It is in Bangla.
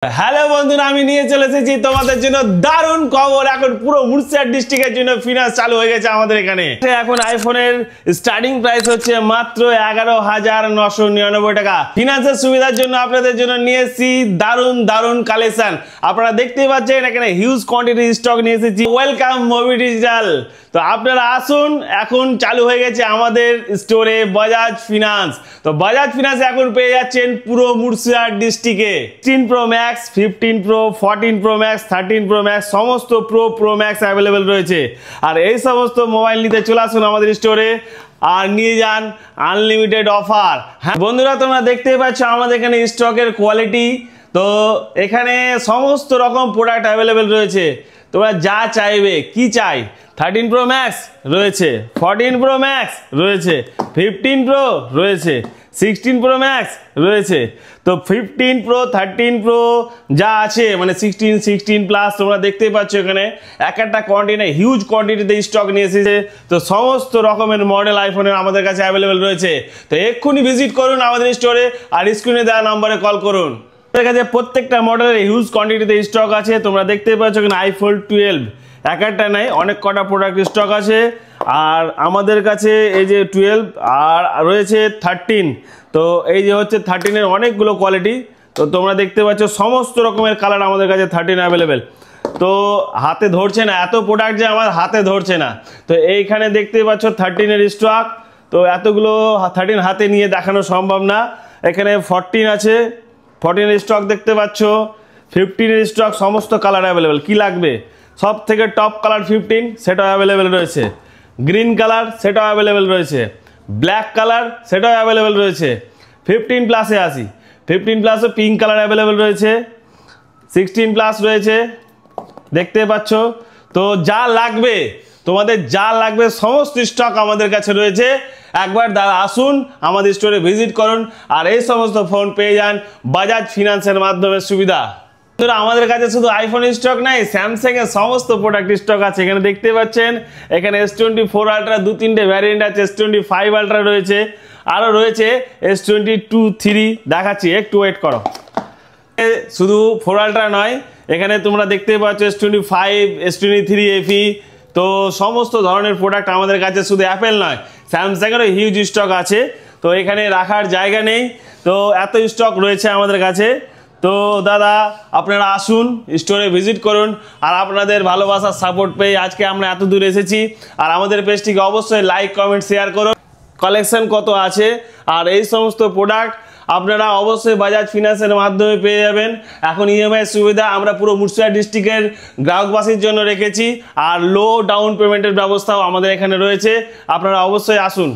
হ্যালো বন্ধুরা, আমি নিয়ে চলে এসেছি তোমাদের জন্য দারুণ খবর। এখন পুরো মুর্শিদাবাদ ডিস্ট্রিক্টের জন্য ফিনান্স চালু হয়ে গেছে আমাদের এখানে। এখন আইফোনের স্টার্টিং প্রাইস হচ্ছে মাত্র 11,999 টাকা। ফিনান্সের সুবিধার জন্য আপনাদের জন্য নিয়ে এসেছি দারুণ দারুণ কালেকশন। আপনারা দেখতেই পাচ্ছেন এখানে হিউজ কোয়ান্টিটি স্টক নিয়ে এসেছি। Welcome movie digital. তো আপনারা আসুন, এখন চালু হয়ে গেছে আমাদের স্টোরে বাজাজ ফিনান্স। তো বাজাজ ফিনান্স এখন পেয়ে যাচ্ছেন পুরো মুর্শিদাবাদ ডিস্ট্রিক্টে 16 pro max, 15 pro, 14 pro max, 13 pro max, সমস্ত প্রো ম্যাক্স অ্যাভেলেবেল রয়েছে। আর এই সমস্ত মোবাইল নিতে চলে আসুন আমাদের স্টোরে আর নিয়ে যান আনলিমিটেড অফার। হ্যাঁ বন্ধুরা, তোমরা দেখতেই পাচ্ছ আমাদের এখানে স্টকের কোয়ালিটি। তো এখানে সমস্ত রকম প্রোডাক্ট অ্যাভেলেবেল রয়েছে। তোমরা যা চাইবে, কি চাই, 13 প্রো ম্যাক্স রয়েছে, 14 প্রো ম্যাক্স রয়েছে, 15 প্রো রয়েছে, 16 প্রো ম্যাক্স রয়েছে। তো 15 প্রো, 13 প্রো যা আছে, মানে 16 প্লাস তোমরা দেখতেই পাচ্ছ এখানে এক একটা কোয়ান্টিটি, হিউজ কোয়ান্টিটিতে স্টক নিয়ে এসেছে। তো সমস্ত রকমের মডেল আইফোনের আমাদের কাছে অ্যাভেলেবেল রয়েছে। তো এক্ষুনি ভিজিট করুন আমাদের স্টোরে আর স্ক্রিনে দেওয়া নম্বরে কল করুন। আমাদের কাছে প্রত্যেকটা মডেলের হিউজ কোয়ান্টিটিতে স্টক আছে। তোমরা দেখতেই পাচ্ছ এখানে আইফোন 12 এক একটা নাই, অনেক কটা প্রোডাক্ট স্টক আছে। আর আমাদের কাছে এই যে 12 আর রয়েছে 13। তো এই যে হচ্ছে 13-এর অনেকগুলো কোয়ালিটি। তো তোমরা দেখতে পাচ্ছ সমস্ত রকমের কালার আমাদের কাছে 13 অ্যাভেলেবেল। তো হাতে ধরছে না, এত প্রোডাক্ট যে আমার হাতে ধরছে না। তো এইখানে দেখতেই পাচ্ছ 13-এর স্টক। তো এতগুলো 13 হাতে নিয়ে দেখানো সম্ভব না। এখানে 14 আছে, 14-এর স্টক দেখতে পাচ্ছ, 15-এর স্টক, সমস্ত কালার অ্যাভেলেবেল। কি লাগবে, সব থেকে টপ কালার 15 সেটাও অ্যাভেলেবেল রয়েছে, গ্রিন কালার সেটাও অ্যাভেলেবেল রয়েছে, ব্ল্যাক কালার সেটাও অ্যাভেলেবেল রয়েছে। 15 প্লাসে আসি, 15 প্লাসও পিঙ্ক কালার অ্যাভেলেবেল রয়েছে, 16 প্লাস রয়েছে, দেখতে পাচ্ছ। তো যা লাগবে, তোমাদের যা লাগবে সমস্ত স্টক আমাদের কাছে রয়েছে। একবার আসুন আমাদের স্টোরে ভিজিট করুন আর এই সমস্ত ফোন পেয়ে যান বাজাজ ফিনান্সের মাধ্যমে সুবিধা। আমাদের কাছে শুধু আইফোন স্টক নাই, স্যামসাং এর সমস্ত প্রোডাক্ট স্টক আছে। এখানে দেখতে পাচ্ছেন এখানে S24 আলট্রা 2-3টে ভ্যারিয়েন্ট আছে, S25 আলট্রা রয়েছে, আরও রয়েছে S22 3 দেখাচ্ছি, একটু ওয়েট করো। শুধু 4 আলট্রা নয়, এখানে তোমরা দেখতে পাচ্ছ S25, S23 FE। তো সমস্ত ধরনের প্রোডাক্ট আমাদের কাছে, শুধু অ্যাপেল নয়, স্যামসাংয়েরও হিউজ স্টক আছে। তো এখানে রাখার জায়গা নেই, তো এত স্টক রয়েছে আমাদের কাছে। তো দাদা আপনারা আসুন, স্টোরে ভিজিট করুন আর আপনাদের ভালোবাসার সাপোর্ট পেয়ে আজকে আমরা এত দূর এসেছি। আর আমাদের পেজটিকে অবশ্যই লাইক, কমেন্ট, শেয়ার করুন। কালেকশন কত আছে আর এই সমস্ত প্রোডাক্ট আপনারা অবশ্যই বাজাজ ফিনান্সের মাধ্যমে পেয়ে যাবেন। এখন ইএমআই সুবিধা আমরা পুরো মুর্শিদাবাদ ডিস্ট্রিক্টের গ্রাহকবাসীর জন্য রেখেছি। আর লো ডাউন পেমেন্টের ব্যবস্থাও আমাদের এখানে রয়েছে। আপনারা অবশ্যই আসুন।